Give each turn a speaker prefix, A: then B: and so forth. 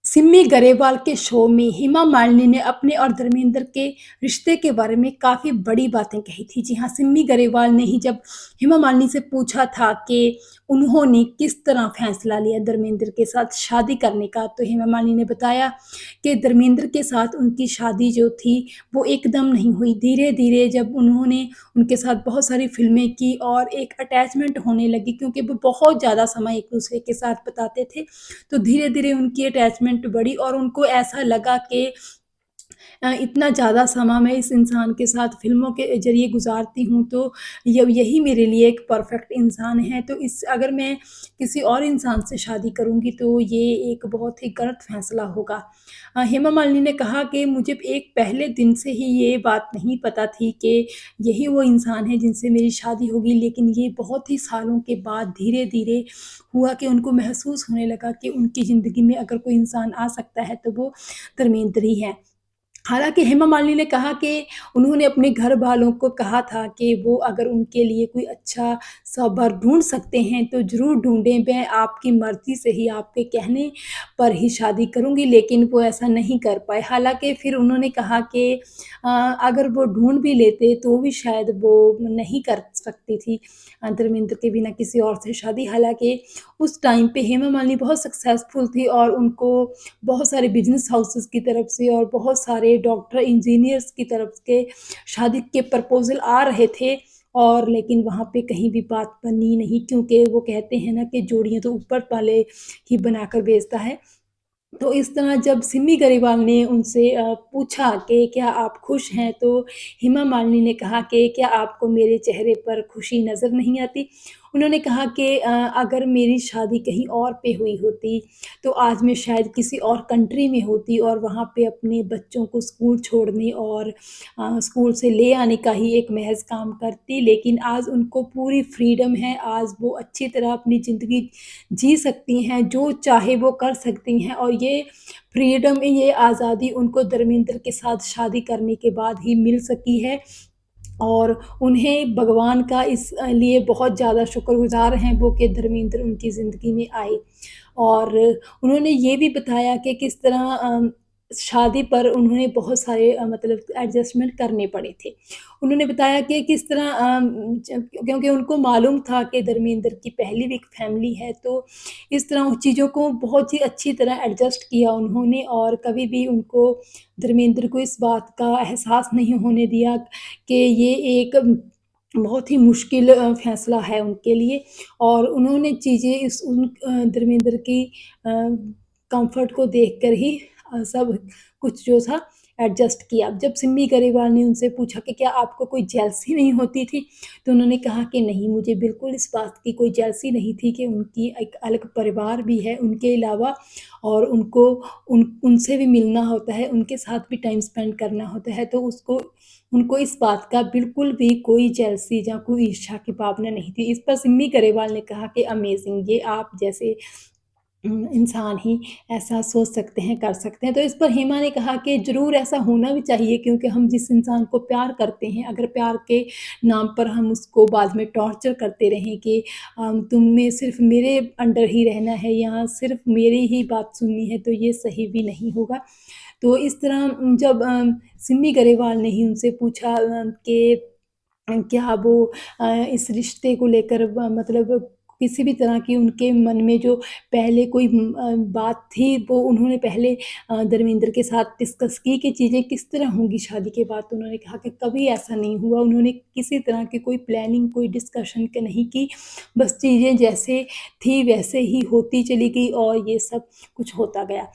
A: सिमी गरेवाल के शो में हेमा मालिनी ने अपने और धर्मेंद्र के रिश्ते के बारे में काफ़ी बड़ी बातें कही थी। जी हाँ, सिमी गरेवाल ने ही जब हेमा मालिनी से पूछा था कि उन्होंने किस तरह फैसला लिया धर्मेंद्र के साथ शादी करने का, तो हेमा मालिनी ने बताया कि धर्मेंद्र के साथ उनकी शादी जो थी, वो एकदम नहीं हुई। धीरे-धीरे जब उन्होंने उनके साथ बहुत सारी फ़िल्में की और एक अटैचमेंट होने लगी क्योंकि वो बहुत ज़्यादा समय एक-दूसरे के साथ बिताते थे, तो धीरे-धीरे उनकी अटैचमेंट बढ़ी और उनको ऐसा लगा कि इतना ज़्यादा समय मैं इस इंसान के साथ फ़िल्मों के ज़रिए गुज़ारती हूँ, तो य यही मेरे लिए एक परफ़ेक्ट इंसान है। तो इस अगर मैं किसी और इंसान से शादी करूँगी, तो ये एक बहुत ही गलत फ़ैसला होगा। हेमा मालिनी ने कहा कि मुझे एक पहले दिन से ही ये बात नहीं पता थी कि यही वो इंसान है जिनसे मेरी शादी होगी, लेकिन ये बहुत ही सालों के बाद धीरे-धीरे हुआ कि उनको महसूस होने लगा कि उनकी ज़िंदगी में अगर कोई इंसान आ सकता है, तो वो धर्मेंद्र ही है। हालाँकि हेमा मालिनी ने कहा कि उन्होंने अपने घरवालों को कहा था कि वो अगर उनके लिए कोई अच्छा-सा वर ढूँढ सकते हैं, तो ज़रूर ढूँढें, मैं आपकी मर्ज़ी से ही, आपके कहने पर ही शादी करूँगी, लेकिन वो ऐसा नहीं कर पाए। हालाँकि फिर उन्होंने कहा कि अगर वो ढूँढ भी लेते, तो भी शायद वो नहीं कर सकती थी धर्मेंद्र के बिना किसी और से शादी। हालाँकि उस टाइम पे हेमा मालिनी बहुत सक्सेसफुल थी और उनको बहुत सारे बिज़नेस हाउसेस की तरफ से और बहुत सारे डॉक्टर, इंजीनियर्स की तरफ के शादी के प्रपोज़ल आ रहे थे और लेकिन वहाँ पे कहीं भी बात बनी नहीं क्योंकि वो कहते हैं ना कि जोड़ियाँ तो ऊपर वाले ही बनाकर भेजता है। तो इस तरह जब सिमी ग्रेवाल ने उनसे पूछा कि क्या आप खुश हैं? तो हेमा मालिनी ने कहा कि क्या आपको मेरे चेहरे पर खुशी नज़र नहीं आती? उन्होंने कहा कि अगर मेरी शादी कहीं और पे हुई होती, तो आज मैं शायद किसी और कंट्री में होती और वहाँ पे अपने बच्चों को स्कूल छोड़ने और स्कूल से ले आने का ही एक महज़ काम करती। लेकिन आज उनको पूरी फ्रीडम है, आज वो अच्छी तरह अपनी ज़िंदगी जी सकती हैं, जो चाहे वो कर सकती हैं और ये फ्रीडम, ये आज़ादी उनको धर्मेंद्र के साथ शादी करने के बाद ही मिल सकी है और उन्हें भगवान का इस लिए बहुत ज़्यादा शुक्रगुज़ार हैं वो कि धर्मेंद्र उनकी ज़िंदगी में आए। और उन्होंने ये भी बताया कि किस तरह शादी पर उन्हें बहुत सारे मतलब एडजस्टमेंट करने पड़े थे। उन्होंने बताया कि किस तरह ज क्योंकि उनको मालूम था कि धर्मेंद्र की पहली भी एक फैमिली है, तो इस तरह उन चीज़ों को बहुत ही अच्छी तरह एडजस्ट किया उन्होंने और कभी भी उनको धर्मेंद्र को इस बात का एहसास नहीं होने दिया कि ये एक बहुत ही मुश्किल फ़ैसला है उनके लिए और उन्होंने चीज़ें धर्मेंद्र की कम्फ़र्ट को देखकर ही सब कुछ जो था एडजस्ट किया। जब सिमी ग्रेवाल ने उनसे पूछा कि क्या आपको कोई जेलसी नहीं होती थी? तो उन्होंने कहा कि नहीं, मुझे बिल्कुल इस बात की कोई जेलसी नहीं थी कि उनकी एक अलग परिवार भी है उनके अलावा और उनको उनसे भी मिलना होता है, उनके साथ भी टाइम स्पेंड करना होता है, तो उनको इस बात का बिल्कुल भी कोई जेलसी या कोई ईर्ष्या की भावना नहीं थी। इस पर सिमी ग्रेवाल ने कहा कि अमेज़िंग, ये आप जैसे इंसान ही ऐसा सोच सकते हैं, कर सकते हैं। तो इस पर हेमा ने कहा कि ज़रूर ऐसा होना भी चाहिए क्योंकि हम जिस इंसान को प्यार करते हैं, अगर प्यार के नाम पर हम उसको बाद में टॉर्चर करते रहें कि तुम्हें सिर्फ़ मेरे अंडर ही रहना है या सिर्फ़ मेरी ही बात सुननी है, तो ये सही भी नहीं होगा। तो इस तरह जब सिमी ग्रेवाल ने ही उनसे पूछा कि क्या वो इस रिश्ते को लेकर मतलब किसी भी तरह की उनके मन में जो पहले कोई बात थी वो उन्होंने पहले धर्मेंद्र के साथ डिस्कस की कि चीज़ें किस तरह होंगी शादी के बाद, तो उन्होंने कहा कि कभी ऐसा नहीं हुआ। उन्होंने किसी तरह की कोई प्लानिंग, कोई डिस्कशन क नहीं की, बस चीज़ें जैसे थी वैसे ही होती चली गई और ये सब कुछ होता गया।